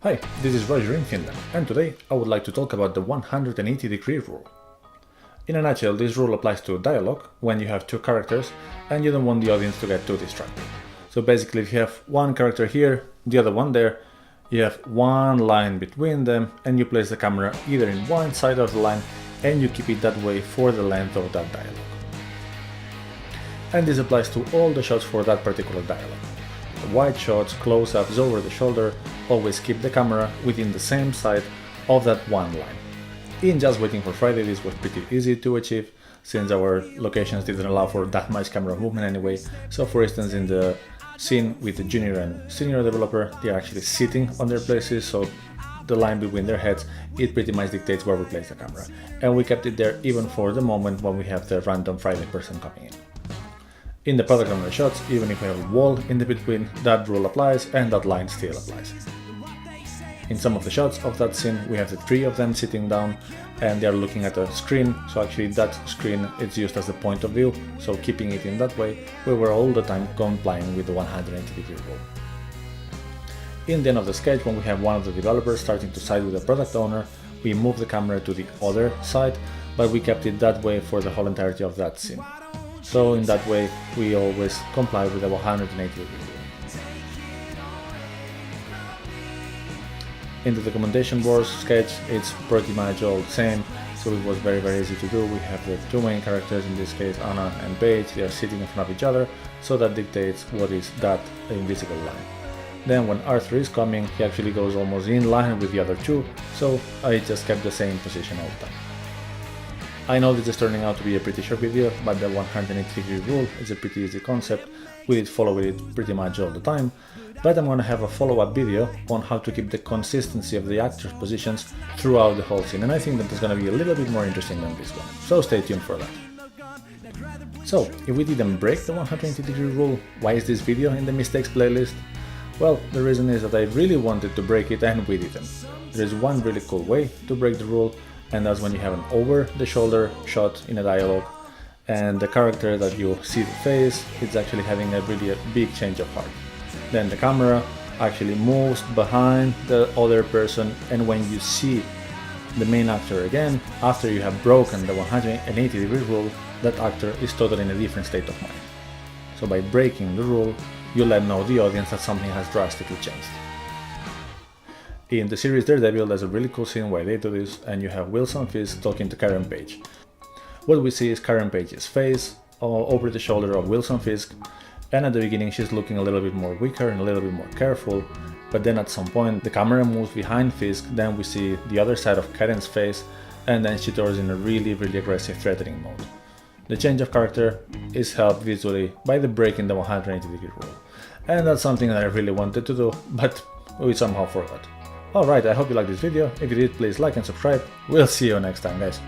Hi, this is Roger in Finland, and today I would like to talk about the 180-degree rule. In a nutshell, this rule applies to dialogue when you have two characters and you don't want the audience to get too distracted. So basically, if you have one character here, the other one there, you have one line between them and you place the camera either in one side of the line and you keep it that way for the length of that dialogue. And this applies to all the shots for that particular dialogue. The wide shots, close-ups over the shoulder, always keep the camera within the same side of that one line. In Just Waiting for Friday, this was pretty easy to achieve, since our locations didn't allow for that much camera movement anyway. So for instance, in the scene with the junior and senior developer, they are actually sitting on their places, so the line between their heads, it pretty much dictates where we place the camera. And we kept it there even for the moment when we have the random Friday person coming in. In the product owner shots, even if we have a wall in the between, that rule applies and that line still applies. In some of the shots of that scene, we have the three of them sitting down and they are looking at a screen, so actually that screen is used as the point of view, so keeping it in that way, we were all the time complying with the 180-degree rule. In the end of the sketch, when we have one of the developers starting to side with the product owner, we move the camera to the other side, but we kept it that way for the whole entirety of that scene. So in that way, we always comply with the 180-degree rule. In the documentation board sketch, it's pretty much all the same, so it was very easy to do. We have the two main characters, in this case Anna and Paige, they are sitting in front of each other, so that dictates what is that invisible line. Then when Arthur is coming, he actually goes almost in line with the other two, so I just kept the same position all the time. I know this is turning out to be a pretty short video, but the 180-degree rule is a pretty easy concept. We did follow it pretty much all the time, but I'm gonna have a follow-up video on how to keep the consistency of the actors' positions throughout the whole scene, and I think that is gonna be a little bit more interesting than this one, so stay tuned for that. So, if we didn't break the 180-degree rule, why is this video in the mistakes playlist? Well, the reason is that I really wanted to break it and we didn't. There is one really cool way to break the rule, and that's when you have an over-the-shoulder shot in a dialogue, and the character that you see the face, it's actually having a really big change of heart. Then the camera actually moves behind the other person, and when you see the main actor again, after you have broken the 180-degree rule, that actor is totally in a different state of mind. So by breaking the rule, you let know the audience that something has drastically changed. In the series Daredevil, there's a really cool scene where they do this, and you have Wilson Fisk talking to Karen Page. What we see is Karen Page's face over the shoulder of Wilson Fisk, and at the beginning she's looking a little bit more weaker and a little bit more careful, but then at some point the camera moves behind Fisk, then we see the other side of Karen's face, and then she turns in a really aggressive, threatening mode. The change of character is helped visually by the break in the 180-degree rule, and that's something that I really wanted to do, but we somehow forgot. Alright, I hope you liked this video. If you did, please like and subscribe. We'll see you next time, guys.